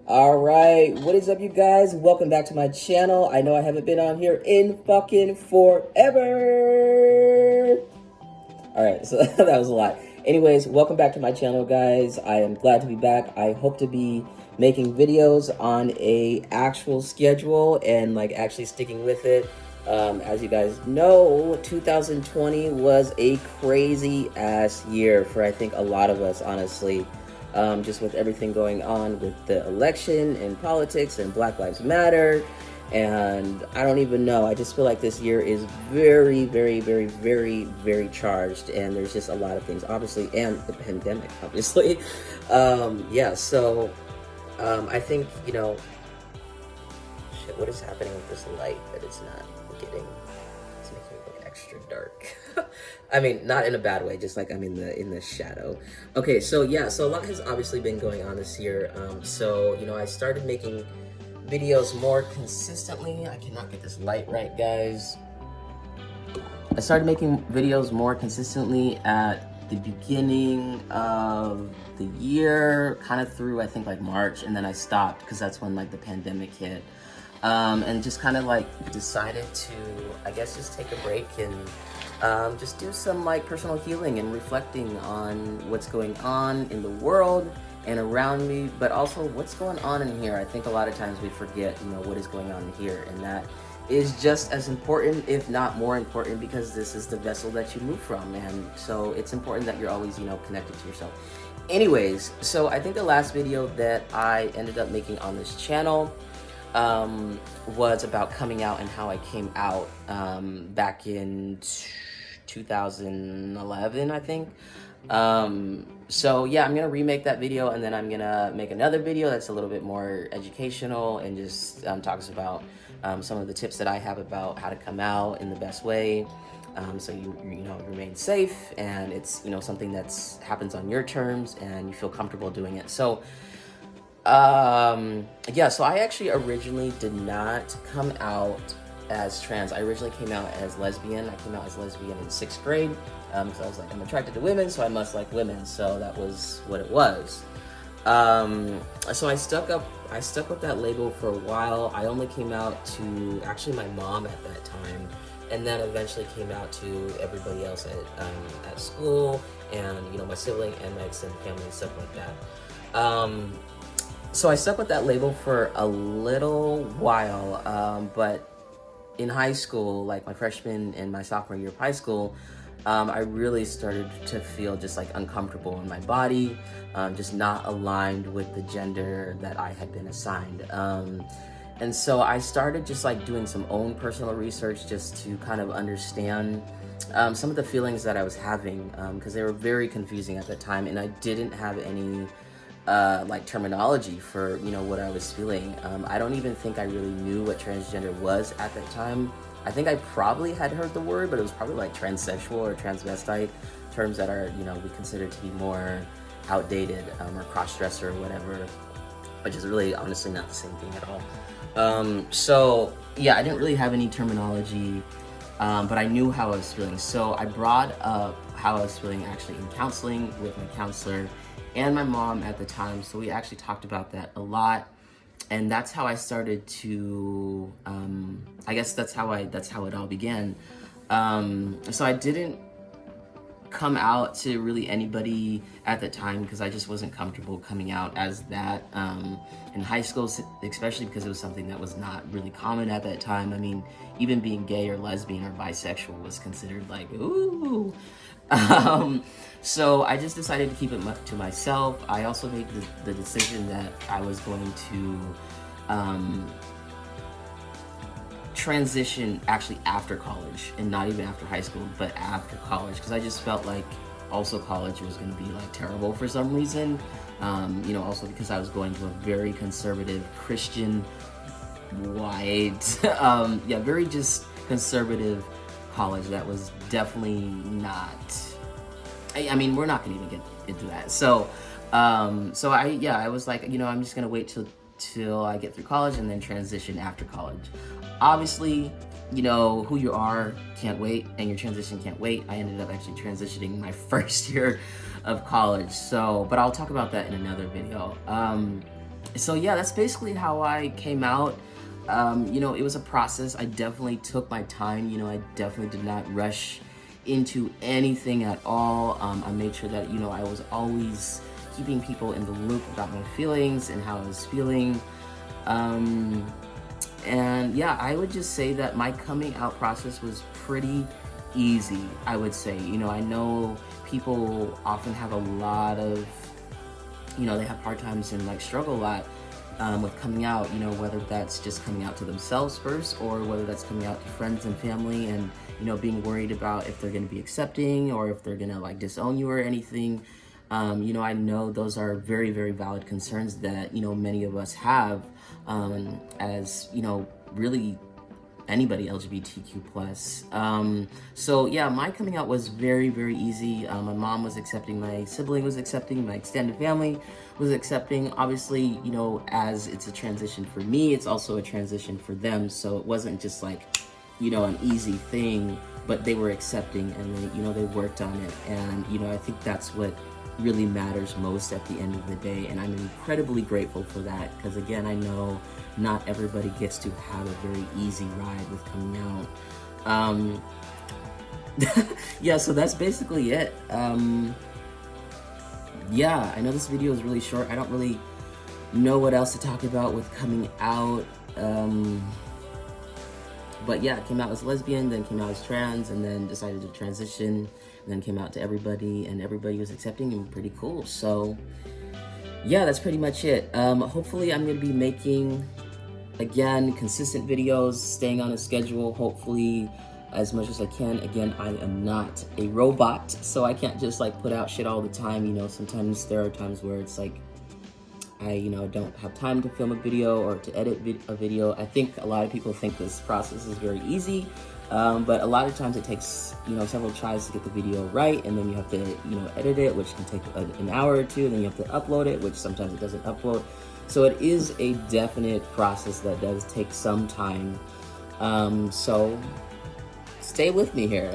All right, what is up, you guys? Welcome back to my channel. I know I haven't been on here in fucking forever. All right, so that was a lot. Anyways, welcome back to my channel, guys. I am glad to be back. I hope to be making videos on a actual schedule and like actually sticking with it. As you guys know, 2020 was a crazy ass year for I think a lot of us, honestly. Just with everything going on with the election and politics and Black Lives Matter. And I don't even know. I just feel like this year is very, very, very, very, very charged. And there's just a lot of things, obviously, and the pandemic, obviously. Yeah, so I think, shit, what is happening with this light that it's not getting? It's making it look extra dark. I mean, not in a bad way, just like I'm in the shadow. Okay, so yeah, so a lot has obviously been going on this year. So I started making videos more consistently. I cannot get this light right, guys. I started making videos more consistently at the beginning of the year, kind of through I think like March, and then I stopped because that's when like the pandemic hit. And just kind of like decided to, I guess, just take a break and just do some like personal healing and reflecting on what's going on in the world and around me, but also what's going on in here. I think a lot of times we forget, what is going on here, and that is just as important, if not more important, because this is the vessel that you move from, and so it's important that you're always, connected to yourself. Anyways, so I think the last video that I ended up making on this channel was about coming out and how I came out back in 2011, I think. So yeah, I'm gonna remake that video, and then I'm gonna make another video that's a little bit more educational and just talks about some of the tips that I have about how to come out in the best way, so you remain safe, and it's something that's happens on your terms and you feel comfortable doing it. So yeah, so I actually originally did not come out as trans. I originally came out as lesbian. I came out as lesbian in 6th grade. So I was like, I'm attracted to women, so I must like women. So that was what it was. So I stuck with that label for a while. I only came out to actually my mom at that time, and then eventually came out to everybody else at school, and my sibling and my extended family and stuff like that. So I stuck with that label for a little while, but in high school, like my freshman and my sophomore year of high school, I really started to feel just like uncomfortable in my body, just not aligned with the gender that I had been assigned. And so I started just like doing some own personal research just to kind of understand some of the feelings that I was having, because they were very confusing at the time, and I didn't have any like terminology for what I was feeling. I don't even think I really knew what transgender was at that time. I think I probably had heard the word, but it was probably like transsexual or transvestite, terms that are we consider to be more outdated, or cross-dresser or whatever, which is really honestly not the same thing at all. So yeah, I didn't really have any terminology, but I knew how I was feeling. So I brought up how I was feeling actually in counseling with my counselor and my mom at the time. So we actually talked about that a lot, and that's how I started to, I guess that's how it all began. So I didn't come out to really anybody at the time because I just wasn't comfortable coming out as that in high school, especially because it was something that was not really common at that time. I mean, even being gay or lesbian or bisexual was considered like, ooh. So I just decided to keep it to myself. I also made the decision that I was going to transition actually after college, and not even after high school, but after college, because I just felt like also college was going to be like terrible for some reason. Also because I was going to a very conservative Christian, white, yeah, very just conservative college that was definitely not, I mean, we're not gonna even get into that. So I was like, I'm just gonna wait till I get through college and then transition after college. Obviously, who you are can't wait, and your transition can't wait. I ended up actually transitioning my first year of college. So, but I'll talk about that in another video. So yeah, that's basically how I came out. You know, it was a process. I definitely took my time. You know, I definitely did not rush into anything at all. I made sure that, you know, I was always keeping people in the loop about my feelings and how I was feeling. And yeah, I would just say that my coming out process was pretty easy, I would say. You know, I know people often have a lot of, you know, they have hard times and like struggle a lot with coming out, you know, whether that's just coming out to themselves first or whether that's coming out to friends and family and, you know, being worried about if they're going to be accepting or if they're going to like disown you or anything. You know, I know those are very, very valid concerns that, you know, many of us have as, you know, really anybody LGBTQ plus. So yeah, my coming out was very, very easy. My mom was accepting, my sibling was accepting, my extended family was accepting. Obviously, you know, as it's a transition for me, it's also a transition for them. So it wasn't just like, you know, an easy thing, but they were accepting and they, you know, they worked on it. And, you know, I think that's what really matters most at the end of the day. And I'm incredibly grateful for that because again, I know not everybody gets to have a very easy ride with coming out. Yeah, so that's basically it. Yeah, I know this video is really short. I don't really know what else to talk about with coming out. But yeah, I came out as lesbian, then came out as trans, and then decided to transition, and then came out to everybody, and everybody was accepting and pretty cool. So yeah, that's pretty much it. Hopefully I'm gonna be making, again, consistent videos, staying on a schedule, hopefully as much as I can. Again, I am not a robot, so I can't just like put out shit all the time. You know, sometimes there are times where it's like, I, you know, don't have time to film a video or to edit a video. I think a lot of people think this process is very easy, but a lot of times it takes, you know, several tries to get the video right, and then you have to, you know, edit it, which can take an hour or two, then you have to upload it, which sometimes it doesn't upload. So it is a definite process that does take some time. So stay with me here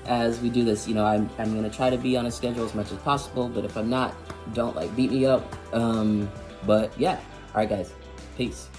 as we do this. You know, I'm gonna try to be on a schedule as much as possible, but if I'm not, don't like beat me up. But yeah, all right guys, peace.